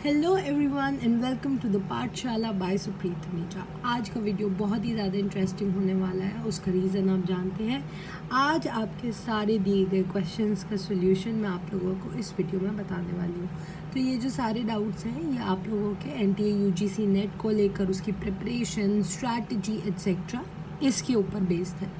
Hello everyone and welcome to the Pathshala by Supreet Thamija. आज का video बहुत ही ज़्यादा इंटरेस्टिंग होने वाला है। उसका रीज़न आप जानते हैं। आज आपके सारे दिए गए क्वेश्चंस का सोल्यूशन मैं आप लोगों को इस वीडियो में बताने वाली हूँ। तो ये जो सारे डाउट्स हैं ये आप लोगों के NTA UGC नेट को लेकर उसकी प्रिपरेशन, स्ट्रैटेजी एट्सेट्रा इसके ऊपर बेस्ड है।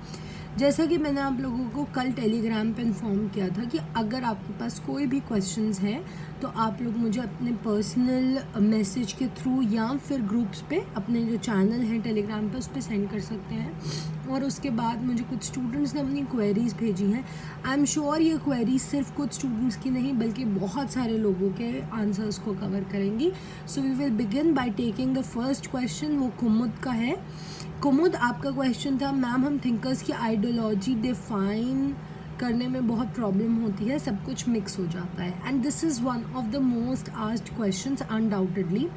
जैसा कि मैंने आप लोगों को कल टेलीग्राम पे इन्फॉर्म किया था कि अगर आपके पास कोई भी क्वेश्चंस हैं तो आप लोग मुझे अपने पर्सनल मैसेज के थ्रू या फिर ग्रुप्स पे अपने जो चैनल हैं टेलीग्राम पे उस पर सेंड कर सकते हैं। और उसके बाद मुझे कुछ स्टूडेंट्स ने अपनी क्वेरीज़ भेजी हैं। आई एम श्योर ये क्वेरीज सिर्फ कुछ स्टूडेंट्स की नहीं बल्कि बहुत सारे लोगों के आंसर्स को कवर करेंगी। So we will begin by taking the first question. वो कुमुद का है। कुमुद, आपका क्वेश्चन था मैम हम थिंकर्स की आइडियोलॉजी डिफाइन करने में बहुत प्रॉब्लम होती है, सब कुछ मिक्स हो जाता है and this is one of the most asked questions undoubtedly.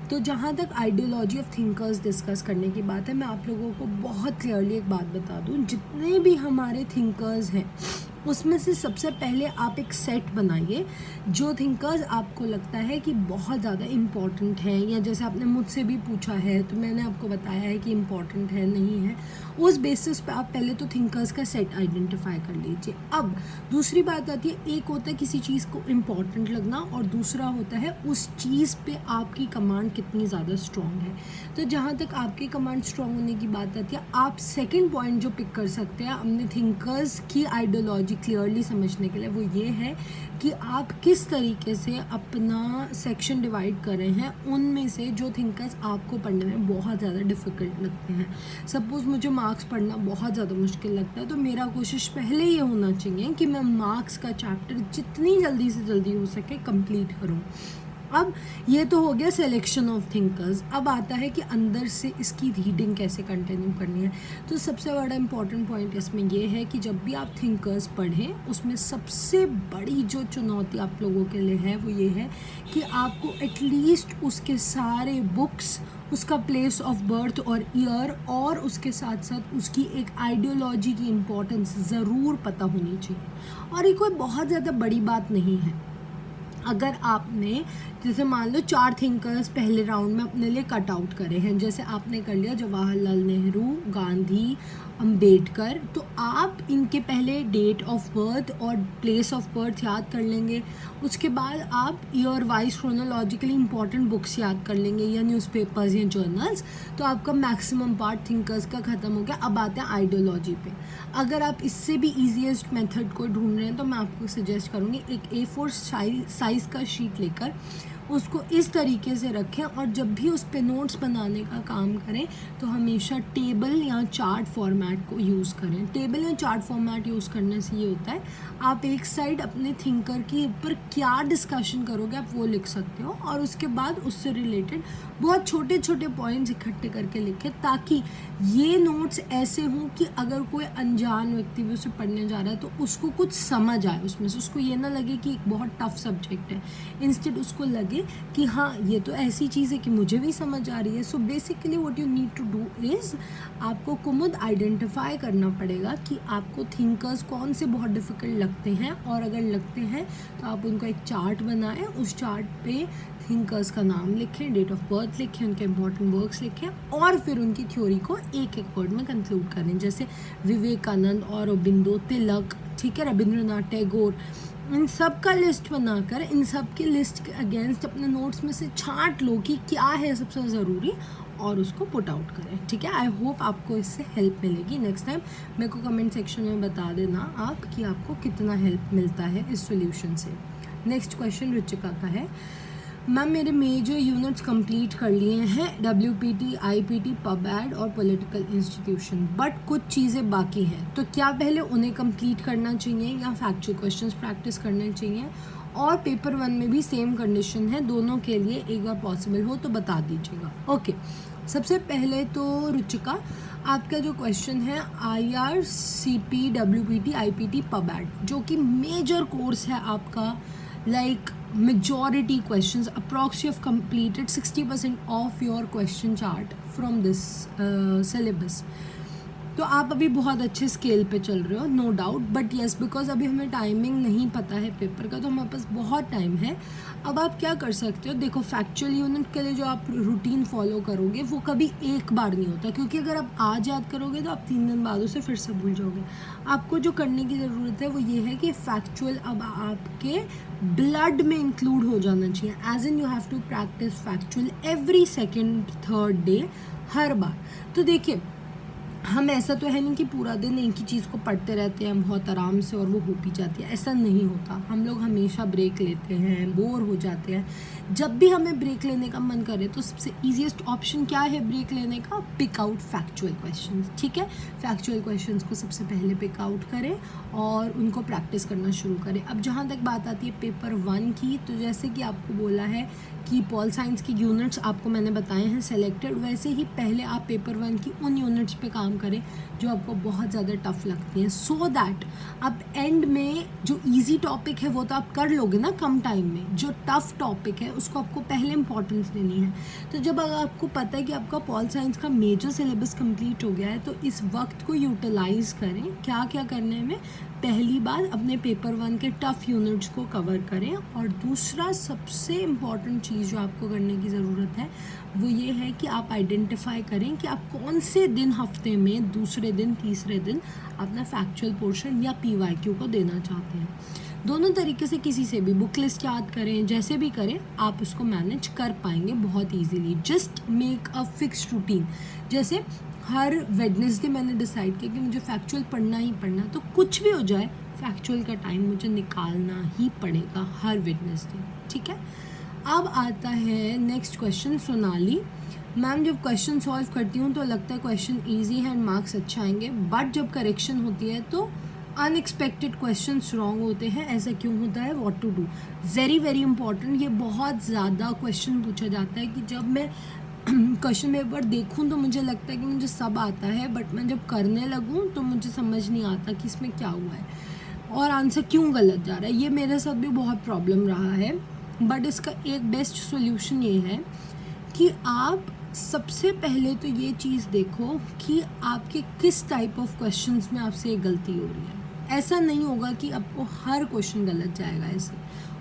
तो जहाँ तक आइडियोलॉजी ऑफ थिंकर्स डिस्कस करने की बात है, मैं आप लोगों को बहुत क्लियरली एक बात बता दूँ, जितने भी हमारे थिंकर्स हैं उसमें से सबसे पहले आप एक सेट बनाइए जो थिंकर्स आपको लगता है कि बहुत ज़्यादा इम्पॉर्टेंट हैं, या जैसे आपने मुझसे भी पूछा है तो मैंने आपको बताया है कि इम्पॉर्टेंट है नहीं है, उस बेसिस पे आप पहले तो थिंकर्स का सेट आइडेंटिफाई कर लीजिए। अब दूसरी बात आती है, एक होता है किसी चीज़ को इम्पॉर्टेंट लगना और दूसरा होता है उस चीज़ पे आपकी कमांड कितनी ज़्यादा स्ट्रॉन्ग है। तो जहाँ तक आपकी कमांड स्ट्रॉन्ग होने की बात आती है, आप सेकेंड पॉइंट जो पिक कर सकते हैं अपने थिंकर्स की आइडियोलॉजी क्लियरली समझने के लिए, वो ये है कि आप किस तरीके से अपना सेक्शन डिवाइड कर रहे हैं उनमें से जो थिंकर्स आपको पढ़ने में बहुत ज़्यादा डिफ़िकल्ट लगते हैं। सपोज़ मुझे मार्क्स पढ़ना बहुत ज़्यादा मुश्किल लगता है तो मेरा कोशिश पहले ये होना चाहिए कि मैं मार्क्स का चैप्टर जितनी जल्दी से जल्दी हो सके कंप्लीट करूँ। अब ये तो हो गया सिलेक्शन ऑफ थिंकर्स। अब आता है कि अंदर से इसकी रीडिंग कैसे कंटिन्यू करनी है। तो सबसे बड़ा इम्पॉर्टेंट पॉइंट इसमें ये है कि जब भी आप थिंकर्स पढ़ें उसमें सबसे बड़ी जो चुनौती आप लोगों के लिए है वो ये है कि आपको एटलीस्ट उसके सारे बुक्स, उसका प्लेस ऑफ बर्थ और ईयर और उसके साथ साथ उसकी एक आइडियोलॉजी की इम्पोर्टेंस ज़रूर पता होनी चाहिए। और ये कोई बहुत ज़्यादा बड़ी बात नहीं है। अगर आपने जैसे मान लो 4 थिंकर्स पहले राउंड में अपने लिए कट आउट करे हैं, जैसे आपने कर लिया जवाहरलाल नेहरू, गांधी, अंबेडकर, तो आप इनके पहले डेट ऑफ बर्थ और प्लेस ऑफ बर्थ याद कर लेंगे। उसके बाद आप year wise chronologically important books याद कर लेंगे या न्यूज़पेपर्स या जर्नल्स। तो आपका मैक्सिमम पार्ट थिंकर्स का ख़त्म हो गया। अब आते हैं आइडियोलॉजी पे। अगर आप इससे भी ईजीएस्ट मेथड को ढूंढ रहे हैं तो मैं आपको सजेस्ट करूँगी एक A4 साइज़ का शीट लेकर उसको इस तरीके से रखें और जब भी उस पे नोट्स बनाने का काम करें तो हमेशा टेबल या चार्ट फॉर्मेट को यूज़ करें। टेबल या चार्ट फॉर्मेट यूज़ करने से ये होता है आप एक साइड अपने थिंकर के ऊपर क्या डिस्कशन करोगे आप वो लिख सकते हो और उसके बाद उससे रिलेटेड बहुत छोटे छोटे पॉइंट्स इकट्ठे करके लिखें, ताकि ये नोट्स ऐसे हों कि अगर कोई अनजान व्यक्ति भी उसे पढ़ने जा रहा है तो उसको कुछ समझ आए उसमें से, उसको ये ना लगे कि एक बहुत टफ सब्जेक्ट है, इंस्टेड उसको लगे कि हाँ ये तो ऐसी चीज़ है कि मुझे भी समझ आ रही है। So basically what you need to do is आपको कुमुद आइडेंटिफाई करना पड़ेगा कि आपको थिंकर्स कौन से बहुत डिफ़िकल्ट लगते हैं, और अगर लगते हैं तो आप उनको एक चार्ट बनाएं, उस चार्ट पे थिंकर्स का नाम लिखें, डेट ऑफ बर्थ लिखें, उनके इंपॉर्टेंट वर्क्स लिखें और फिर उनकी थ्योरी को एक एक वर्ड में कंक्लूड करें, जैसे विवेकानंद, औरोबिंदो, तिलक, ठीक है, रविंद्रनाथ टैगोर, इन सब का लिस्ट बनाकर इन सब की लिस्ट के अगेंस्ट अपने नोट्स में से छांट लो कि क्या है सबसे ज़रूरी और उसको पुट आउट करें। ठीक है, आई होप आपको इससे हेल्प मिलेगी। नेक्स्ट टाइम मेरे को कमेंट सेक्शन में बता देना आप कि आपको कितना हेल्प मिलता है इस सॉल्यूशन से। नेक्स्ट क्वेश्चन रुचिका का है। मैम मेरे मेजर यूनिट्स कंप्लीट कर लिए हैं, WPT, IPT, पबैड और पॉलिटिकल इंस्टीट्यूशन, बट कुछ चीज़ें बाकी हैं, तो क्या पहले उन्हें कंप्लीट करना चाहिए या फैक्चुअल क्वेश्चंस प्रैक्टिस करने चाहिए? और पेपर 1 में भी सेम कंडीशन है, दोनों के लिए एक बार पॉसिबल हो तो बता दीजिएगा। ओके, सबसे पहले तो रुचिका आपका जो क्वेश्चन है IRCP, WPT, IPT, पबैड, जो कि मेजर कोर्स है आपका, like majority questions, approx you have completed 60% of your question chart from this syllabus. तो आप अभी बहुत अच्छे स्केल पे चल रहे हो, no doubt, but yes because अभी हमें टाइमिंग नहीं पता है पेपर का, तो हमारे पास बहुत टाइम है। अब आप क्या कर सकते हो, देखो फैक्चुअल यूनिट के लिए जो आप रूटीन फॉलो करोगे वो कभी एक बार नहीं होता, क्योंकि अगर आप आज याद करोगे तो आप 3 दिन बाद उसे फिर से भूल जाओगे। आपको जो करने की ज़रूरत है वो ये है कि फैक्चुअल अब आपके ब्लड में इंक्लूड हो जाना चाहिए, as in you have to practice factual every second third day, हर बार। तो देखिए, हम ऐसा तो है नहीं कि पूरा दिन एक ही चीज़ को पढ़ते रहते हैं बहुत आराम से और वो हो भी जाती है, ऐसा नहीं होता। हम लोग हमेशा ब्रेक लेते हैं, बोर हो जाते हैं। जब भी हमें ब्रेक लेने का मन करे तो सबसे ईजीएस्ट ऑप्शन क्या है ब्रेक लेने का, पिक आउट फैक्चुअल क्वेश्चंस, ठीक है। फैक्चुअल क्वेश्चंस को सबसे पहले पिक आउट करें और उनको प्रैक्टिस करना शुरू करें। अब जहाँ तक बात आती है पेपर 1 की, तो जैसे कि आपको बोला है कि पॉल साइंस की यूनिट्स आपको मैंने बताए हैं सेलेक्टेड, वैसे ही पहले आप पेपर 1 की उन यूनिट्स पे काम करें जो आपको बहुत ज़्यादा टफ लगती हैं, सो दैट आप एंड में जो इजी टॉपिक है वो तो आप कर लोगे ना कम टाइम में, जो टफ टॉपिक है उसको आपको पहले इंपॉर्टेंस देनी है। तो जब अगर आपको पता है कि आपका पॉल साइंस का मेजर सिलेबस कंप्लीट हो गया है, तो इस वक्त को यूटिलाइज़ करें। क्या क्या करने में, पहली बार अपने पेपर 1 के टफ यूनिट्स को कवर करें, और दूसरा सबसे इम्पॉर्टेंट चीज़ जो आपको करने की ज़रूरत है वो ये है कि आप आइडेंटिफाई करें कि आप कौन से दिन हफ्ते में, दूसरे दिन, तीसरे दिन अपना फैक्चुअल पोर्शन या PYQ को देना चाहते हैं। दोनों तरीके से, किसी से भी बुक लिस्ट याद करें, जैसे भी करें आप उसको मैनेज कर पाएंगे बहुत easily. Just make a fix routine. जैसे हर वेडनेसडे मैंने डिसाइड किया कि मुझे फैक्चुअल पढ़ना ही पढ़ना, तो कुछ भी हो जाए फैक्चुअल का टाइम मुझे निकालना ही पड़ेगा हर वेडनेसडे, ठीक है। अब आता है नेक्स्ट क्वेश्चन, सोनाली मैम जब क्वेश्चन सॉल्व करती हूँ तो लगता है क्वेश्चन इजी है एंड मार्क्स अच्छा आएंगे, बट जब करेक्शन होती है तो अनएक्सपेक्टेड क्वेश्चंस रॉन्ग होते हैं, ऐसा क्यों होता है, what to do. Very very important, ये बहुत ज़्यादा क्वेश्चन पूछा जाता है कि जब मैं क्वेश्चन पेपर देखूं तो मुझे लगता है कि मुझे सब आता है, बट मैं जब करने लगूं तो मुझे समझ नहीं आता कि इसमें क्या हुआ है और आंसर क्यों गलत जा रहा है। ये मेरे साथ भी बहुत प्रॉब्लम रहा है, बट इसका एक बेस्ट सॉल्यूशन ये है कि आप सबसे पहले तो ये चीज़ देखो कि आपके किस टाइप ऑफ क्वेश्चंस में आपसे एक गलती हो रही है। ऐसा नहीं होगा कि आपको हर क्वेश्चन गलत जाएगा, ऐसे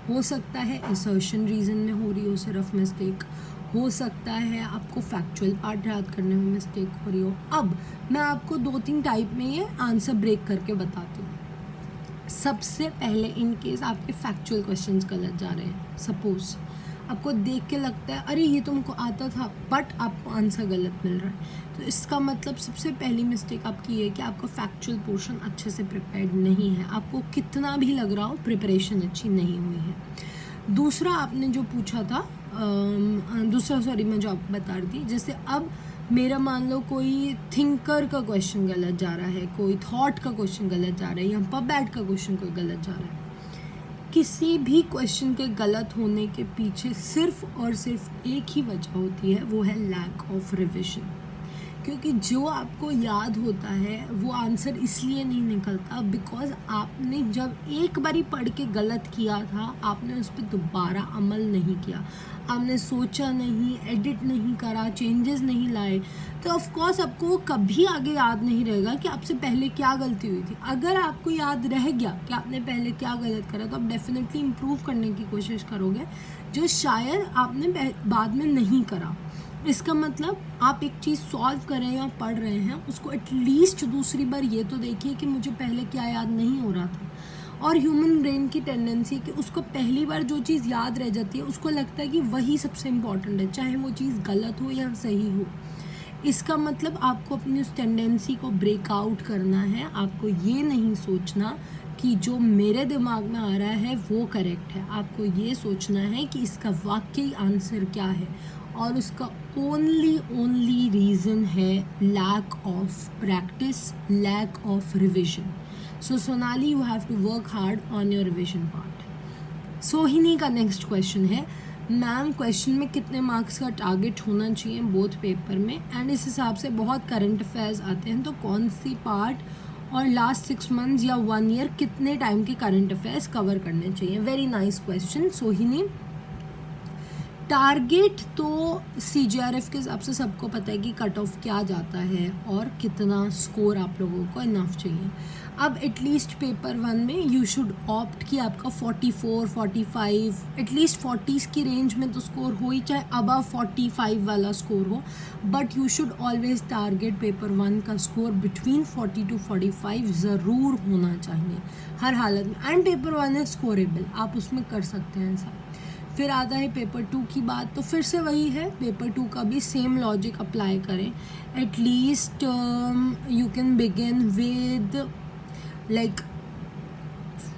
हो सकता है असर्शन रीज़न में हो रही हो सिर्फ मिस्टेक, हो सकता है आपको फैक्चुअल पार्ट याद करने में मिस्टेक हो रही हो। अब मैं आपको 2-3 टाइप में ये आंसर ब्रेक करके बताती हूँ। सबसे पहले इन केस आपके फैक्चुअल क्वेश्चंस गलत जा रहे हैं, सपोज आपको देख के लगता है अरे ये तुमको आता था, बट आपको आंसर गलत मिल रहा है, तो इसका मतलब सबसे पहली मिस्टेक आपकी ये है कि आपका फैक्चुअल पोर्शन अच्छे से प्रिपेयर्ड नहीं है। आपको कितना भी लग रहा हो प्रिपरेशन अच्छी नहीं हुई है। दूसरा आपने जो पूछा था, मैं जो आपको बता रही थी, जैसे अब मेरा मान लो कोई थिंकर का क्वेश्चन गलत जा रहा है, कोई थॉट का क्वेश्चन गलत जा रहा है, या पबैट का क्वेश्चन कोई गलत जा रहा है। किसी भी क्वेश्चन के गलत होने के पीछे सिर्फ और सिर्फ एक ही वजह होती है, वो है लैक ऑफ रिविजन। क्योंकि जो आपको याद होता है वो आंसर इसलिए नहीं निकलता बिकॉज आपने जब एक बारी पढ़ के गलत किया था, आपने उस पर दोबारा अमल नहीं किया, आपने सोचा नहीं, एडिट नहीं करा, चेंजेस नहीं लाए, तो ऑफ कोर्स आपको कभी आगे याद नहीं रहेगा कि आपसे पहले क्या गलती हुई थी। अगर आपको याद रह गया कि आपने पहले क्या गलत करा, तो आप डेफिनेटली इम्प्रूव करने की कोशिश करोगे, जो शायद आपने बाद में नहीं करा। इसका मतलब आप एक चीज़ सॉल्व कर रहे हैं या पढ़ रहे हैं, उसको एटलीस्ट दूसरी बार ये तो देखिए कि मुझे पहले क्या याद नहीं हो रहा था। और ह्यूमन ब्रेन की टेंडेंसी कि उसको पहली बार जो चीज़ याद रह जाती है उसको लगता है कि वही सबसे इम्पॉर्टेंट है, चाहे वो चीज़ गलत हो या सही हो। इसका मतलब आपको अपनी उस टेंडेंसी को ब्रेकआउट करना है। आपको ये नहीं सोचना कि जो मेरे दिमाग में आ रहा है वो करेक्ट है, आपको ये सोचना है कि इसका वाकई आंसर क्या है, और उसका ओनली रीज़न है lack of practice, lack of revision. So Sonali, you have to work hard on your revision part. Sohini का नेक्स्ट क्वेश्चन है, मैम क्वेश्चन में कितने मार्क्स का टारगेट होना चाहिए बोथ पेपर में, एंड इस हिसाब से बहुत करंट अफेयर्स आते हैं, तो कौन सी पार्ट और लास्ट 6 मंथ्स या 1 ईयर कितने टाइम के करंट अफेयर्स कवर करने चाहिए। वेरी नाइस क्वेश्चन सोहिनी। टारगेट तो CJRF के हिसाब से सबको पता है कि कट ऑफ क्या जाता है और कितना स्कोर आप लोगों को इनफ चाहिए. अब एटलीस्ट पेपर 1 में यू शुड ऑप्ट कि आपका 44, 45 एटलीस्ट 40s की रेंज में तो स्कोर हो ही, चाहे अबव 45 वाला स्कोर हो, but you should always target paper 1 का स्कोर बिटवीन 40 to 45 ज़रूर होना चाहिए हर हालत में. एंड पेपर 1 है स्कोरेबल, आप उसमें कर सकते हैं ऐसा. फिर आता है पेपर 2 की बात, तो फिर से वही है, पेपर 2 का भी सेम लॉजिक अप्लाई करें. At least you can begin with like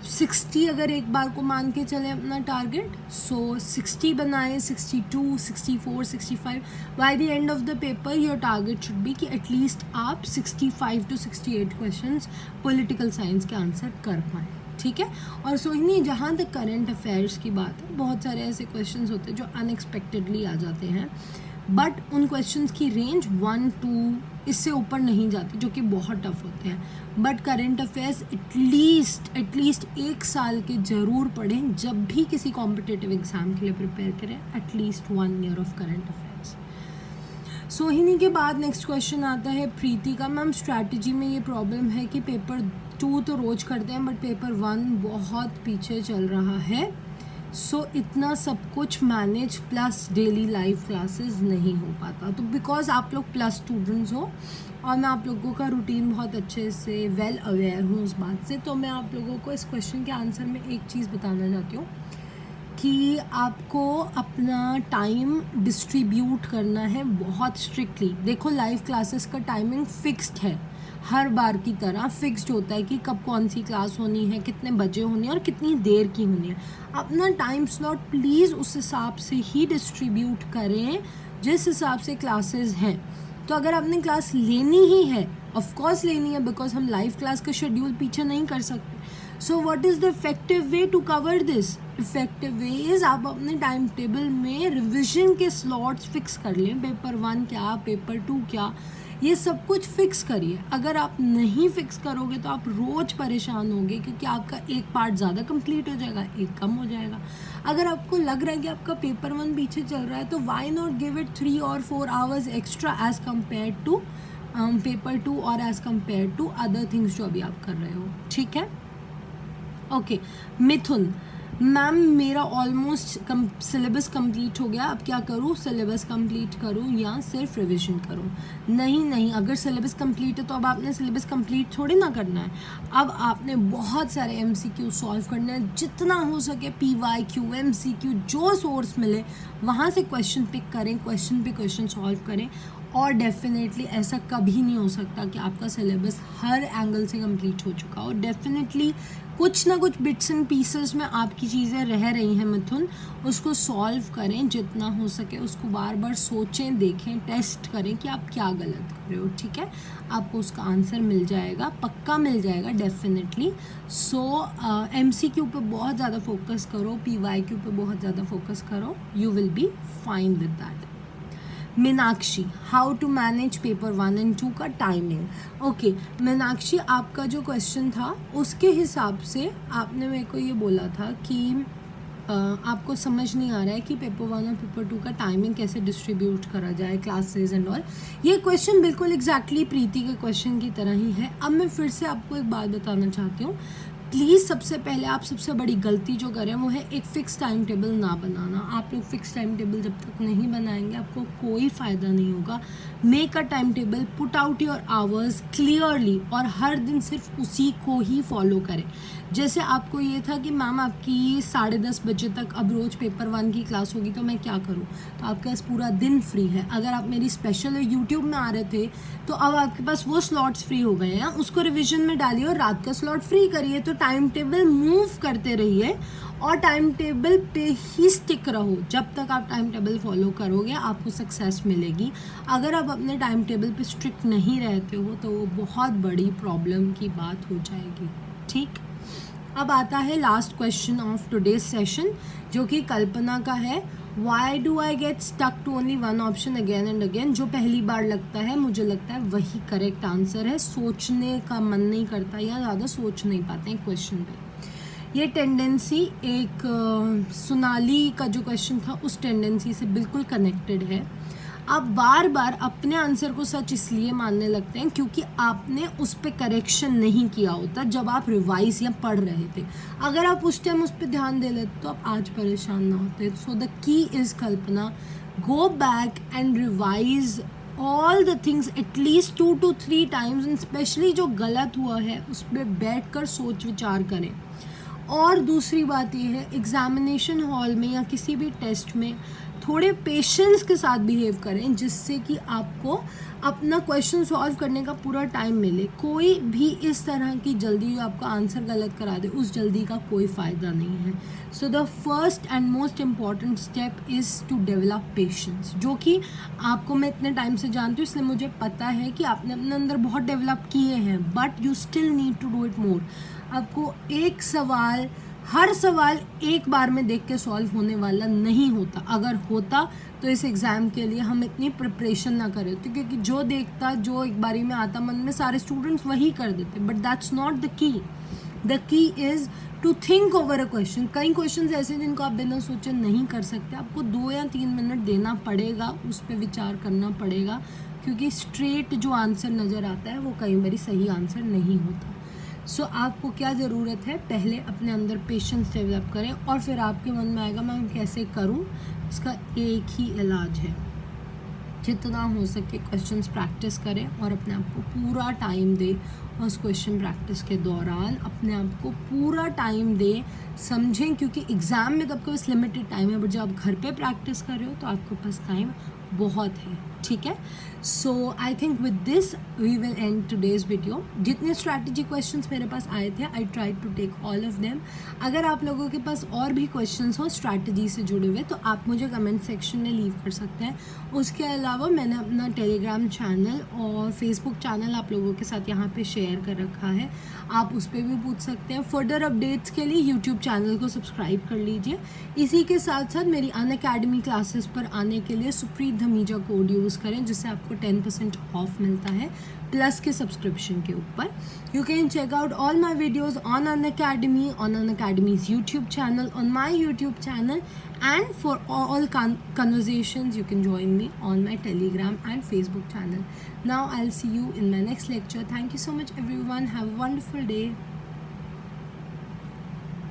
60 अगर एक बार को मान के चले अपना टारगेट, सो 60 बनाए, 62, 64, 65. By the end of the paper your target should be कि एटलीस्ट आप 65 to 68 क्वेश्चंस पॉलिटिकल साइंस के आंसर कर पाएँ. ठीक है. और सोहिनी, जहाँ तक करंट अफेयर्स की बात है, बहुत सारे ऐसे क्वेश्चंस होते हैं जो अनएक्सपेक्टेडली आ जाते हैं, बट उन क्वेश्चंस की रेंज 1-2 इससे ऊपर नहीं जाती, जो कि बहुत टफ होते हैं. बट करंट अफेयर्स एटलीस्ट 1 साल के ज़रूर पढ़ें जब भी किसी कॉम्पिटिटिव एग्ज़ाम के लिए प्रिपेयर करें. At least 1 year of current affairs. सोहिनी के बाद नेक्स्ट क्वेश्चन आता है प्रीति का. मैम स्ट्रैटेजी में ये प्रॉब्लम है कि पेपर 2 तो रोज़ करते हैं, बट पेपर 1 बहुत पीछे चल रहा है. सो इतना सब कुछ manage plus daily live classes नहीं हो पाता. तो बिकॉज आप लोग प्लस स्टूडेंट्स हो और मैं आप लोगों का रूटीन बहुत अच्छे से वेल अवेयर हूँ उस बात से, तो मैं आप लोगों को इस क्वेश्चन के आंसर में एक चीज़ बताना चाहती हूँ कि आपको अपना टाइम डिस्ट्रीब्यूट करना है बहुत स्ट्रिक्टली. देखो, लाइव क्लासेस का टाइमिंग फिक्स्ड है, हर बार की तरह फिक्स्ड होता है कि कब कौन सी क्लास होनी है, कितने बजे होनी है और कितनी देर की होनी है. अपना टाइम स्लॉट प्लीज़ उस हिसाब से ही डिस्ट्रीब्यूट करें जिस हिसाब से क्लासेस हैं. तो अगर आपने क्लास लेनी ही है, ऑफ कोर्स लेनी है, बिकॉज हम लाइव क्लास का शेड्यूल पीछे नहीं कर सकते. So what is the effective way to cover this? Effective way is आप अपने टाइम टेबल में रिविजन के स्लॉट्स फिक्स कर लें. पेपर 1 क्या, पेपर 2 क्या, ये सब कुछ फिक्स करिए. अगर आप नहीं फिक्स करोगे तो आप रोज़ परेशान होंगे, क्योंकि आपका एक पार्ट ज़्यादा कंप्लीट हो जाएगा, एक कम हो जाएगा. अगर आपको लग रहा है कि आपका पेपर 1 पीछे चल रहा है, तो why not give it 3 or 4 hours extra as compare to paper 2 और as compare to other things जो अभी आप कर रहे हो. ठीक है. ओके. मिथुन, मैम मेरा ऑलमोस्ट सिलेबस कंप्लीट हो गया, अब क्या करूँ? सिलेबस कंप्लीट करूँ या सिर्फ रिवीजन करूँ? नहीं, अगर सिलेबस कंप्लीट है तो अब आपने सिलेबस कंप्लीट थोड़ी ना करना है. अब आपने बहुत सारे MCQ सॉल्व करना है, जितना हो सके PYQ, MCQ, जो सोर्स मिले वहाँ से क्वेश्चन पिक करें, क्वेश्चन पे क्वेश्चन सॉल्व करें. और डेफिनेटली ऐसा कभी नहीं हो सकता कि आपका सिलेबस हर एंगल से कंप्लीट हो चुका हो. डेफिनेटली कुछ ना कुछ बिट्स एंड पीसेस में आपकी चीज़ें रह रही हैं मिथुन, उसको सॉल्व करें जितना हो सके, उसको बार बार सोचें, देखें, टेस्ट करें कि आप क्या गलत कर रहे हो. ठीक है. आपको उसका आंसर मिल जाएगा, पक्का मिल जाएगा डेफिनेटली. सो MCQ पे बहुत ज़्यादा फोकस करो, PYQ पे बहुत ज़्यादा फोकस करो, you will be fine with that. Meenakshi, how to manage paper 1 and 2 का टाइमिंग. ओके मीनाक्षी, आपका जो क्वेश्चन था उसके हिसाब से आपने मेरे को ये बोला था कि आपको समझ नहीं आ रहा है कि पेपर 1 और पेपर 2 का टाइमिंग कैसे डिस्ट्रीब्यूट करा जाए, क्लासेस एंड ऑल. ये क्वेश्चन बिल्कुल एग्जैक्टली प्रीति के क्वेश्चन की तरह ही है. अब मैं फिर से आपको एक बात बताना चाहती हूँ. प्लीज़ सबसे पहले आप सबसे बड़ी गलती जो करें वो है एक फ़िक्स टाइम टेबल ना बनाना. आप लोग फ़िक्स टाइम टेबल जब तक नहीं बनाएंगे आपको कोई फ़ायदा नहीं होगा. Make a time table, put out your hours clearly और हर दिन सिर्फ उसी को ही फॉलो करें. जैसे आपको ये था कि मैम आपकी 10:30 बजे तक अब रोज़ पेपर 1 की क्लास होगी, तो मैं क्या करूँ? तो आपके पास पूरा दिन फ्री है. अगर आप मेरी स्पेशल यूट्यूब में आ रहे थे तो अब आपके पास वो स्लॉट्स फ्री हो गए हैं, उसको रिविजन में डालिए और रात का स्लॉट फ्री करिए. तो टाइम टेबल मूव करते रहिए और टाइम टेबल पे ही स्टिक रहो. जब तक आप टाइम टेबल फॉलो करोगे आपको सक्सेस मिलेगी. अगर आप अपने टाइम टेबल पे स्ट्रिक्ट नहीं रहते हो तो वो बहुत बड़ी प्रॉब्लम की बात हो जाएगी. ठीक. अब आता है last question of today's session, जो कि कल्पना का है. Why do I get stuck to only one option again and again. जो पहली बार लगता है मुझे लगता है वही करेक्ट आंसर है. सोचने का मन नहीं करता या ज़्यादा सोच नहीं पाते हैं क्वेश्चन पे. ये टेंडेंसी एक सोनाली का जो क्वेश्चन था उस टेंडेंसी से बिल्कुल कनेक्टेड है। आप बार बार अपने आंसर को सच इसलिए मानने लगते हैं क्योंकि आपने उस पर करेक्शन नहीं किया होता जब आप रिवाइज या पढ़ रहे थे। अगर आप उस टाइम उस पर ध्यान दे लेते तो आप आज परेशान ना होते। So the key is Kalpana, go back and revise all the things at least 2 to 3 times, and specially जो गलत हुआ है उस पर बैठ कर सोच विचार करें। और दूसरी बात ये है, एग्ज़ामिनेशन हॉल में या किसी भी टेस्ट में थोड़े पेशेंस के साथ बिहेव करें जिससे कि आपको अपना क्वेश्चन सॉल्व करने का पूरा टाइम मिले। कोई भी इस तरह की जल्दी जो आपका आंसर गलत करा दे, उस जल्दी का कोई फ़ायदा नहीं है। So the first and most important step is to develop patience, जो कि आपको मैं इतने टाइम से जानती हूँ इसलिए मुझे पता है कि आपने अपने अंदर बहुत डेवलप किए हैं, but you still need to do it more. आपको एक सवाल, हर सवाल एक बार में देख के सॉल्व होने वाला नहीं होता। अगर होता तो इस एग्ज़ाम के लिए हम इतनी प्रिपरेशन ना करें, तो क्योंकि जो देखता, जो एक बारी में आता मन में, सारे स्टूडेंट्स वही कर देते। But that's not the key. The key is to think over a question. कई क्वेश्चन ऐसे जिनको आप बिना सोचे नहीं कर सकते। आपको 2 या 3 मिनट देना पड़ेगा, उस पर विचार करना पड़ेगा, क्योंकि स्ट्रेट जो आंसर नज़र आता है वो कई बारी सही आंसर नहीं होता। सो आपको क्या ज़रूरत है, पहले अपने अंदर पेशेंस डेवलप करें और फिर आपके मन में आएगा मैं कैसे करूं। इसका एक ही इलाज है, जितना हो सके क्वेश्चंस प्रैक्टिस करें और अपने आप को पूरा टाइम दें। उस क्वेश्चन प्रैक्टिस के दौरान अपने आप को पूरा टाइम दें, समझें, क्योंकि एग्ज़ाम में तो आपके पास लिमिटेड टाइम है, बट जब आप घर पे प्रैक्टिस कर रहे हो तो आपके पास टाइम बहुत है। ठीक है, so I think with this we will end today's video. जितने स्ट्रैटेजी क्वेश्चंस मेरे पास आए थे, I try to take all of them. अगर आप लोगों के पास और भी क्वेश्चंस हो स्ट्रैटेजी से जुड़े हुए तो आप मुझे कमेंट सेक्शन में लीव कर सकते हैं। उसके अलावा मैंने अपना टेलीग्राम चैनल और फेसबुक चैनल आप लोगों के साथ यहाँ पे शेयर कर रखा है, आप उस पर भी पूछ सकते हैं। फर्दर अपडेट्स के लिए यूट्यूब चैनल को सब्सक्राइब कर लीजिए। इसी के साथ साथ मेरी अनअकैडमी क्लासेस पर आने के लिए सुप्रीत धमीजा कोड यूज़ करें, जिससे आपको 10% ऑफ मिलता है प्लस के सब्सक्रिप्शन के ऊपर। You can check out all my videos on Unacademy, on Unacademy's YouTube channel, on my YouTube channel, and for all conversations you can join me on my Telegram and Facebook channel. Now I'll see you in my next lecture. Thank you so much everyone. Have a wonderful day.